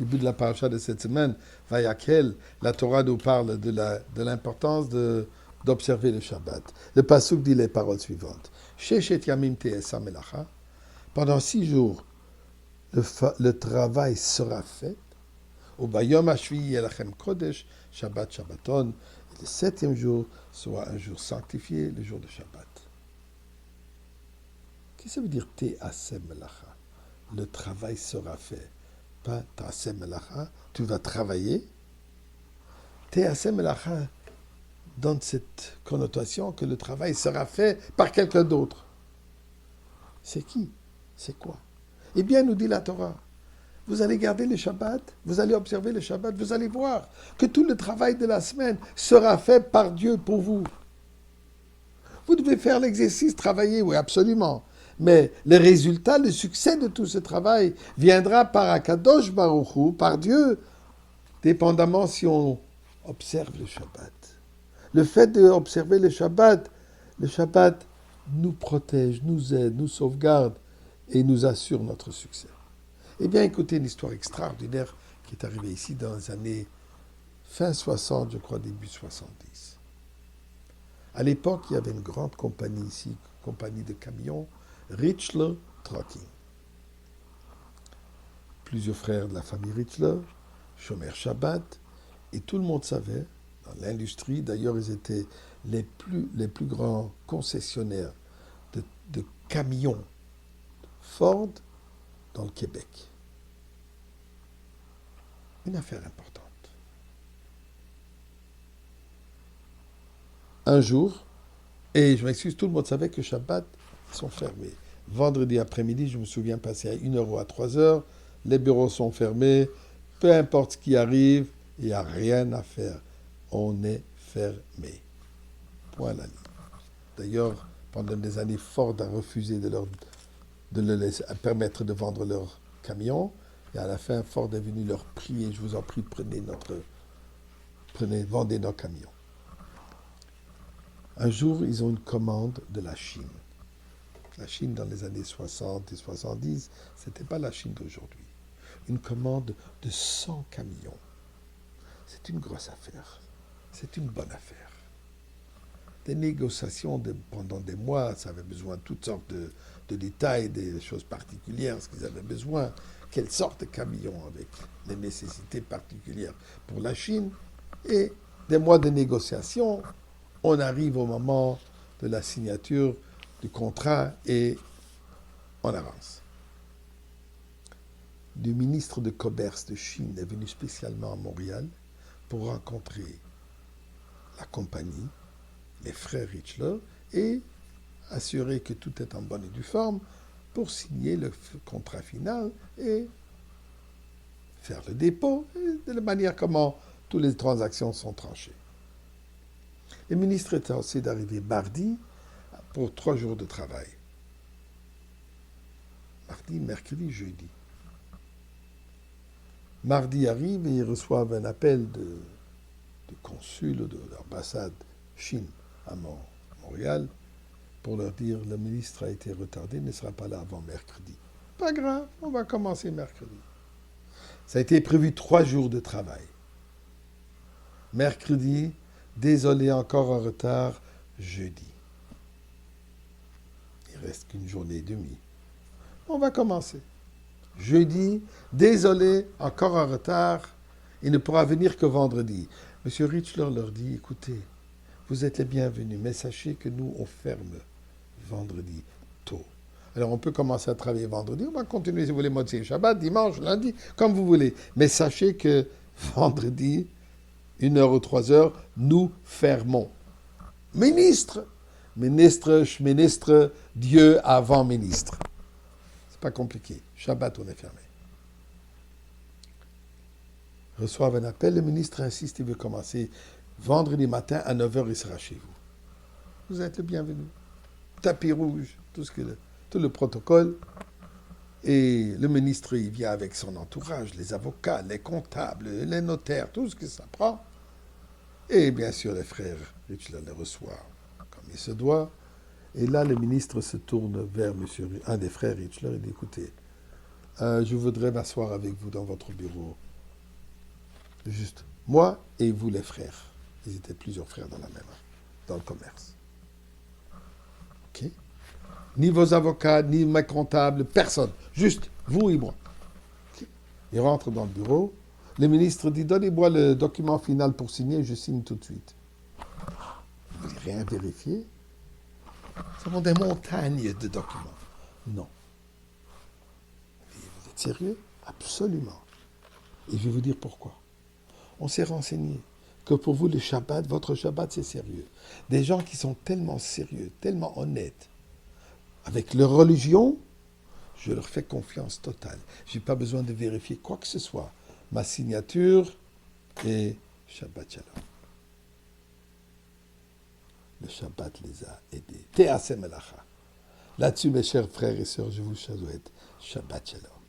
début de la paracha de cette semaine, Vayakel, la Torah nous parle de l'importance d'observer le Shabbat. Le pasuk dit les paroles suivantes. Sheshet yamim te'esa melacha. Pendant 6 jours, le travail sera fait. Au bayom hashvi'i elachem kodesh, Shabbat Shabbaton. Et le 7e jour soit un jour sanctifié, le jour de Shabbat. Qu'est-ce que ça veut dire te'aseh melacha? Le travail sera fait. Pas te'aseh melacha, tu vas travailler. Te'aseh melacha donne cette connotation que le travail sera fait par quelqu'un d'autre. C'est qui? C'est quoi? Eh bien, nous dit la Torah, vous allez garder le Shabbat, vous allez observer le Shabbat, vous allez voir que tout le travail de la semaine sera fait par Dieu pour vous. Vous devez faire l'exercice, travailler, oui, absolument. Mais le résultat, le succès de tout ce travail viendra par Akadosh Baruch Hu, par Dieu, dépendamment si on observe le Shabbat. Le fait d'observer le Shabbat nous protège, nous aide, nous sauvegarde et nous assure notre succès. Eh bien, écoutez une histoire extraordinaire qui est arrivée ici dans les années fin 60, je crois, début 70. À l'époque, il y avait une grande compagnie ici, compagnie de camions, Richler Trucking. Plusieurs frères de la famille Richler, Shomer Shabbat, et tout le monde savait, dans l'industrie, d'ailleurs, ils étaient les plus grands concessionnaires de camions Ford dans le Québec. Une affaire importante. Un jour, et je m'excuse, tout le monde savait que Shabbat, ils sont fermés. Vendredi après-midi, je me souviens, passer à 1h ou à 3h, les bureaux sont fermés, peu importe ce qui arrive, il n'y a rien à faire. On est fermé. Point à la ligne. D'ailleurs, pendant des années, Ford a refusé de leur permettre de vendre leurs camions. Et à la fin, Ford est venu leur prier, je vous en prie, vendez nos camions. Un jour, ils ont une commande de la Chine. La Chine, dans les années 60 et 70, ce n'était pas la Chine d'aujourd'hui. Une commande de 100 camions. C'est une grosse affaire. C'est une bonne affaire. Des négociations pendant des mois, ça avait besoin de toutes sortes de détails, des choses particulières, ce qu'ils avaient besoin. Quelle sorte de camion avec les nécessités particulières pour la Chine. Et des mois de négociations, on arrive au moment de la signature du contrat et on avance. Le ministre de commerce de Chine est venu spécialement à Montréal pour rencontrer la compagnie, les frères Richler, et assurer que tout est en bonne et due forme pour signer le contrat final et faire le dépôt, de la manière comment toutes les transactions sont tranchées. Le ministre est censé d'arriver mardi pour 3 jours de travail. Mardi, mercredi, jeudi. Mardi arrive et ils reçoivent un appel de consul ou de l'ambassade Chine à Montréal pour leur dire le ministre a été retardé, ne sera pas là avant mercredi. Pas grave, on va commencer mercredi. Ça a été prévu 3 jours de travail. Mercredi, désolé encore en retard, jeudi. Il reste qu'une journée et demie. On va commencer. Jeudi, désolé, encore en retard, il ne pourra venir que vendredi. Monsieur Richler leur dit, écoutez, vous êtes les bienvenus, mais sachez que nous, on ferme vendredi tôt. Alors, on peut commencer à travailler vendredi, on va continuer, si vous voulez, moitié Shabbat, dimanche, lundi, comme vous voulez. Mais sachez que vendredi, 1h ou 3h, nous fermons. Ministre, Dieu avant ministre. C'est pas compliqué. Shabbat, on est fermé. Reçoivent un appel, le ministre insiste, il veut commencer vendredi matin à 9h, il sera chez vous. Vous êtes le bienvenu. Tapis rouge, tout le protocole. Et le ministre, il vient avec son entourage, les avocats, les comptables, les notaires, tout ce que ça prend. Et bien sûr, les frères Richler les reçoivent comme il se doit. Et là, le ministre se tourne vers un des frères Richler et dit, écoutez, je voudrais m'asseoir avec vous dans votre bureau Juste moi et vous les frères. Ils étaient plusieurs frères dans la même, dans le commerce. Ok? Ni vos avocats, ni mes comptables, personne. Juste vous et moi. Okay? Il rentre dans le bureau. Le ministre dit, donnez-moi le document final pour signer, je signe tout de suite. Vous ne voulez rien vérifier? Nous avons des montagnes de documents. Non. Vous êtes sérieux? Absolument. Et je vais vous dire pourquoi. On s'est renseigné que pour vous, le Shabbat, votre Shabbat, c'est sérieux. Des gens qui sont tellement sérieux, tellement honnêtes, avec leur religion, je leur fais confiance totale. Je n'ai pas besoin de vérifier quoi que ce soit. Ma signature et Shabbat Shalom. Le Shabbat les a aidés. Te'aseh melacha. Là-dessus, mes chers frères et sœurs, je vous souhaite Shabbat Shalom.